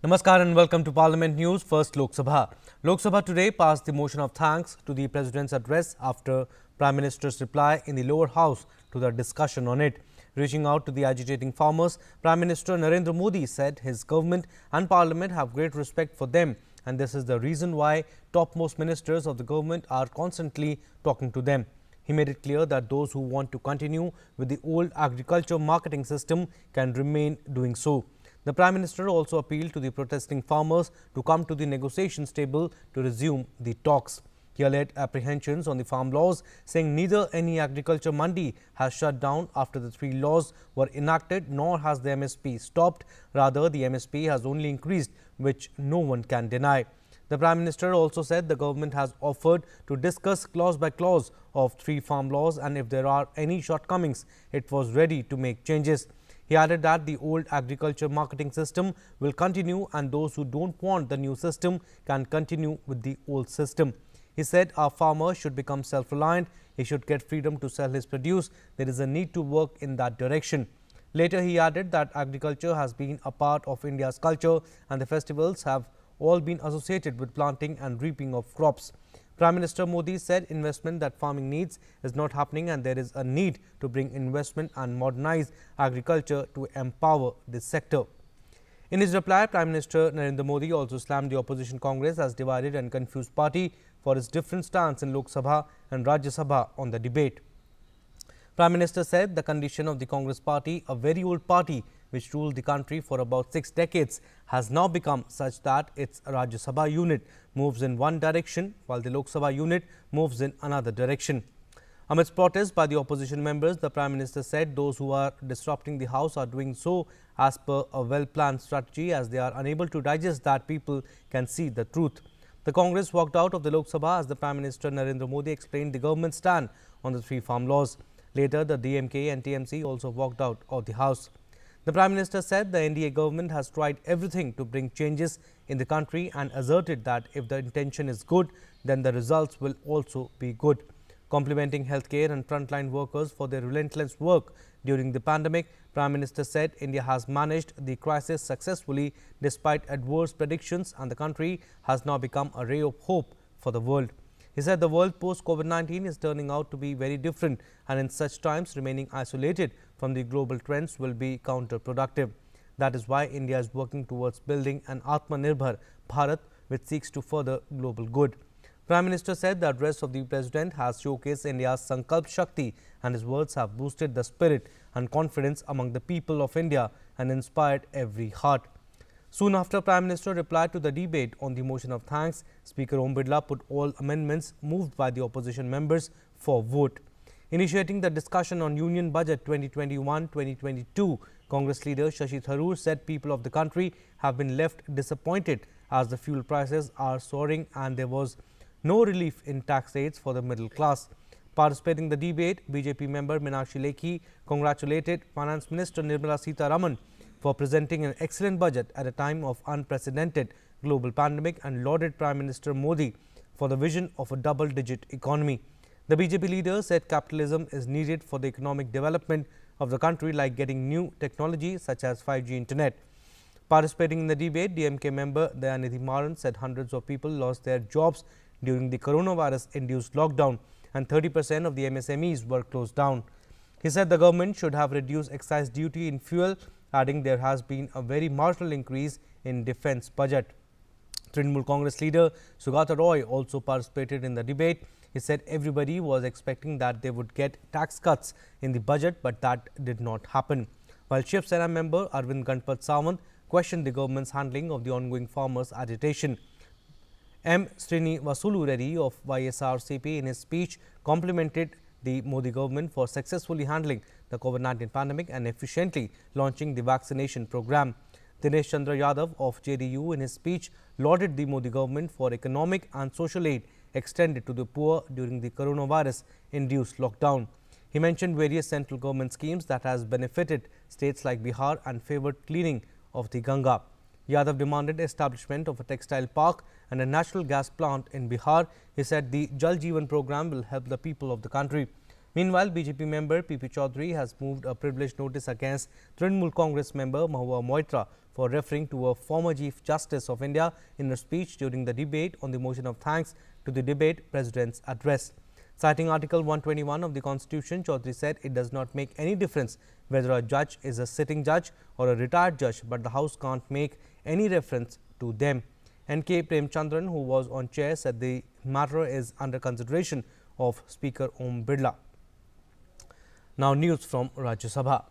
Namaskar and welcome to Parliament News. First, Lok Sabha. Lok Sabha today passed the motion of thanks to the President's address after Prime Minister's reply in the lower house to the discussion on it. Reaching out to the agitating farmers, Prime Minister Narendra Modi said his government and Parliament have great respect for them, and this is the reason why topmost ministers of the government are constantly talking to them. He made it clear that those who want to continue with the old agriculture marketing system can remain doing so. The Prime Minister also appealed to the protesting farmers to come to the negotiations table to resume the talks. He allayed apprehensions on the farm laws, saying neither any agriculture mandi has shut down after the three laws were enacted, nor has the MSP stopped. Rather, the MSP has only increased, which no one can deny. The Prime Minister also said the government has offered to discuss clause by clause of three farm laws, and if there are any shortcomings, it was ready to make changes. He added that the old agriculture marketing system will continue, and those who don't want the new system can continue with the old system. He said our farmers should become self-reliant. He should get freedom to sell his produce. There is a need to work in that direction. Later, he added that agriculture has been a part of India's culture, and the festivals have all been associated with planting and reaping of crops. Prime Minister Modi said investment that farming needs is not happening, and there is a need to bring investment and modernize agriculture to empower this sector. In his reply, Prime Minister Narendra Modi also slammed the opposition Congress as divided and confused party for its different stance in Lok Sabha and Rajya Sabha on the debate. Prime Minister said the condition of the Congress party, a very old party which ruled the country for about 6 decades, has now become such that its Rajya Sabha unit moves in one direction while the Lok Sabha unit moves in another direction. Amidst protests by the opposition members, the Prime Minister said those who are disrupting the House are doing so as per a well-planned strategy, as they are unable to digest that people can see the truth. The Congress walked out of the Lok Sabha as the Prime Minister Narendra Modi explained the government's stand on the three farm laws. Later, the DMK and TMC also walked out of the House. The Prime Minister said the NDA government has tried everything to bring changes in the country and asserted that if the intention is good, then the results will also be good. Complimenting healthcare and frontline workers for their relentless work during the pandemic, Prime Minister said India has managed the crisis successfully despite adverse predictions, and the country has now become a ray of hope for the world. He said the world post-COVID-19 is turning out to be very different, and in such times remaining isolated from the global trends will be counterproductive. That is why India is working towards building an Atmanirbhar Bharat which seeks to further global good. Prime Minister said the address of the President has showcased India's Sankalp Shakti, and his words have boosted the spirit and confidence among the people of India and inspired every heart. Soon after Prime Minister replied to the debate on the motion of thanks, Speaker Om Birla put all amendments moved by the opposition members for vote. Initiating the discussion on Union Budget 2021-2022, Congress leader Shashi Tharoor said people of the country have been left disappointed as the fuel prices are soaring and there was no relief in tax rates for the middle class. Participating in the debate, BJP member Meenakshi Lekhi congratulated Finance Minister Nirmala Sitharaman for presenting an excellent budget at a time of unprecedented global pandemic and lauded Prime Minister Modi for the vision of a double-digit economy. The BJP leader said capitalism is needed for the economic development of the country, like getting new technology such as 5G internet. Participating in the debate, DMK member Dayanidhi Maran said hundreds of people lost their jobs during the coronavirus-induced lockdown and 30% of the MSMEs were closed down. He said the government should have reduced excise duty in fuel, adding there has been a very marginal increase in defence budget. Trinamool Congress leader Sugata Roy also participated in the debate. He said everybody was expecting that they would get tax cuts in the budget, but that did not happen. While Shiv Sena member Arvind Ganpat Sawant questioned the government's handling of the ongoing farmers' agitation. M. Srinivasulu Reddy of YSRCP in his speech complimented the Modi government for successfully handling the COVID-19 pandemic and efficiently launching the vaccination program. Dinesh Chandra Yadav of JDU in his speech lauded the Modi government for economic and social aid extended to the poor during the coronavirus-induced lockdown. He mentioned various central government schemes that has benefited states like Bihar and favoured cleaning of the Ganga. Yadav demanded establishment of a textile park and a natural gas plant in Bihar. He said the Jal Jeevan program will help the people of the country. Meanwhile, BJP member PP Chaudhary has moved a privilege notice against Trinamool Congress member Mahua Moitra for referring to a former Chief Justice of India in her speech during the debate on the motion of thanks to the debate President's address. Citing Article 121 of the Constitution, Chaudhary said it does not make any difference whether a judge is a sitting judge or a retired judge, but the House can't make any reference to them. N.K. Premchandran, who was on chair, said the matter is under consideration of Speaker Om Birla. Now news from Rajya Sabha.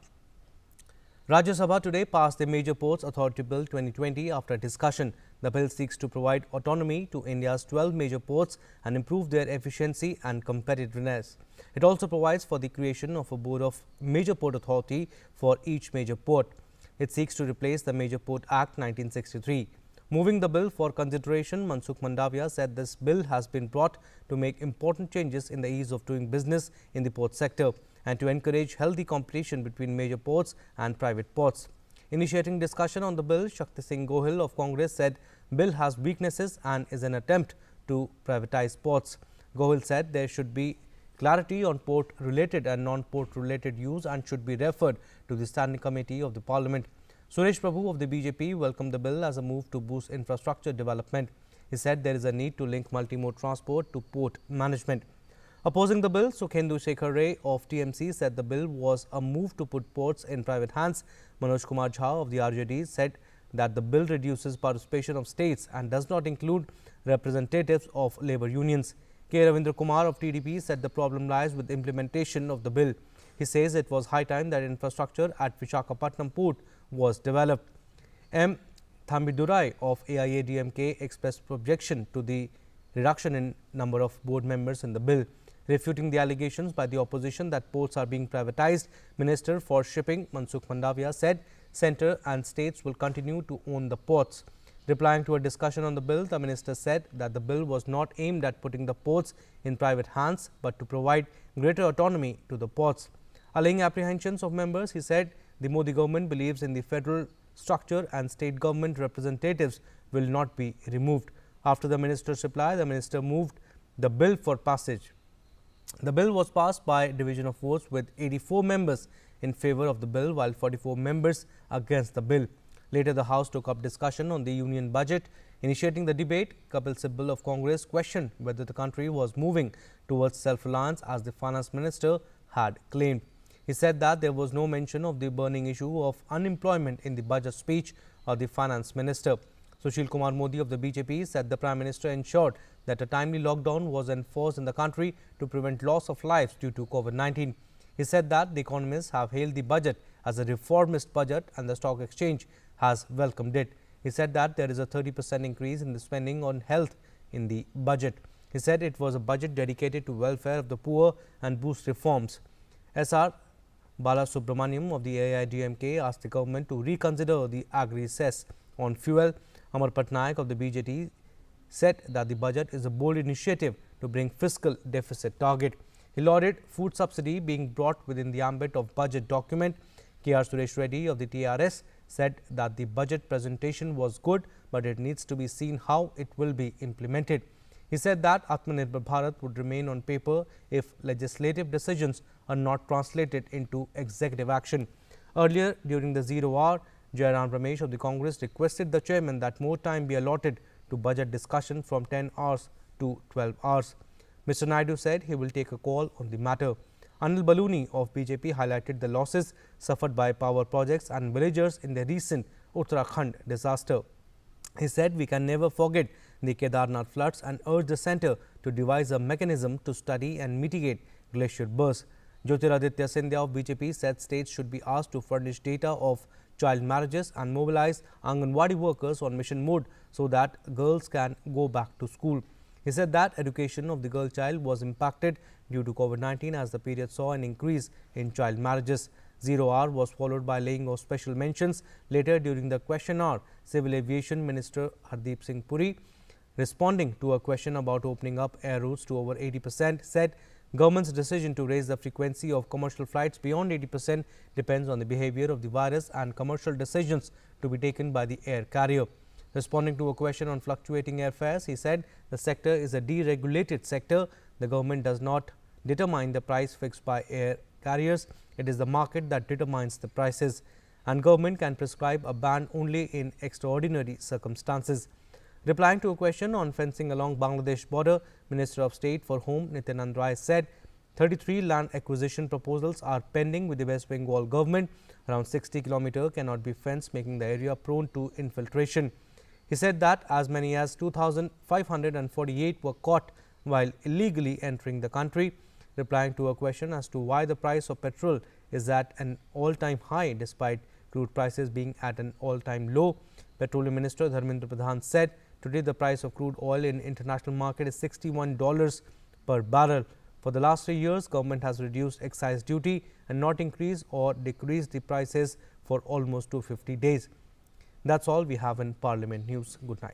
Rajya Sabha today passed the Major Ports Authority Bill 2020 after discussion. The bill seeks to provide autonomy to India's 12 major ports and improve their efficiency and competitiveness. It also provides for the creation of a board of Major Port Authority for each major port. It seeks to replace the Major Port Act 1963. Moving the bill for consideration, Mansukh Mandavia said this bill has been brought to make important changes in the ease of doing business in the port sector and to encourage healthy competition between major ports and private ports. Initiating discussion on the bill, Shakti Singh Gohil of Congress said bill has weaknesses and is an attempt to privatize ports. Gohil said there should be clarity on port related and non-port related use and should be referred to the Standing Committee of the Parliament. Suresh Prabhu of the BJP welcomed the bill as a move to boost infrastructure development. He said there is a need to link multimode transport to port management. Opposing the bill, Sukhendu Shekhar Ray of TMC said the bill was a move to put ports in private hands. Manoj Kumar Jha of the RJD said that the bill reduces participation of states and does not include representatives of labour unions. K. Ravindra Kumar of TDP said the problem lies with implementation of the bill. He says it was high time that infrastructure at Visakhapatnam port was developed. M. Thambidurai of AIADMK expressed objection to the reduction in number of board members in the bill. Refuting the allegations by the opposition that ports are being privatized, Minister for Shipping Mansukh Mandavia said centre and states will continue to own the ports. Replying to a discussion on the bill, the minister said that the bill was not aimed at putting the ports in private hands, but to provide greater autonomy to the ports. Allaying apprehensions of members, he said the Modi government believes in the federal structure and state government representatives will not be removed. After the minister's reply, the minister moved the bill for passage. The bill was passed by division of votes with 84 members in favour of the bill, while 44 members against the bill. Later, the House took up discussion on the union budget. Initiating the debate, Kapil Sibal of Congress questioned whether the country was moving towards self-reliance as the finance minister had claimed. He said that there was no mention of the burning issue of unemployment in the budget speech of the finance minister. Sushil Kumar Modi of the BJP said the Prime Minister ensured that a timely lockdown was enforced in the country to prevent loss of lives due to COVID-19. He said that the economists have hailed the budget as a reformist budget and the stock exchange has welcomed it. He said that there is a 30% increase in the spending on health in the budget. He said it was a budget dedicated to welfare of the poor and boost reforms. S.R. Balasubramaniam of the AIADMK asked the government to reconsider the agri-cess on fuel. Amar Patnaik of the BJP said that the budget is a bold initiative to bring fiscal deficit target. He lauded food subsidy being brought within the ambit of budget document. K.R. Suresh Reddy of the TRS said that the budget presentation was good, but it needs to be seen how it will be implemented. He said that Atmanirbhar Bharat would remain on paper if legislative decisions are not translated into executive action. Earlier, during the 0 hour, Jairam Ramesh of the Congress requested the chairman that more time be allotted to budget discussion from 10 hours to 12 hours. Mr. Naidu said he will take a call on the matter. Anil Baluni of BJP highlighted the losses suffered by power projects and villagers in the recent Uttarakhand disaster. He said we can never forget the Kedarnath floods and urged the centre to devise a mechanism to study and mitigate glacier bursts. Jyotiraditya Scindia of BJP said states should be asked to furnish data of child marriages and mobilize Anganwadi workers on mission mode so that girls can go back to school. He said that education of the girl child was impacted due to COVID-19 as the period saw an increase in child marriages. 0 hour was followed by laying of special mentions. Later during the question hour, Civil Aviation Minister Hardeep Singh Puri, responding to a question about opening up air routes to over 80%, said government's decision to raise the frequency of commercial flights beyond 80% depends on the behavior of the virus and commercial decisions to be taken by the air carrier. Responding to a question on fluctuating airfares, he said the sector is a deregulated sector. The government does not determine the price fixed by air carriers. It is the market that determines the prices, and government can prescribe a ban only in extraordinary circumstances. Replying to a question on fencing along Bangladesh border, Minister of State for Home Nityanand Rai said 33 land acquisition proposals are pending with the West Bengal government. Around 60 km cannot be fenced, making the area prone to infiltration. He said that as many as 2,548 were caught while illegally entering the country. Replying to a question as to why the price of petrol is at an all-time high despite crude prices being at an all-time low, Petroleum Minister Dharmendra Pradhan said today the price of crude oil in international market is $61 per barrel. For the last 3 years, government has reduced excise duty and not increased or decreased the prices for almost 250 days. That's all we have in Parliament News. Good night.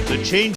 The change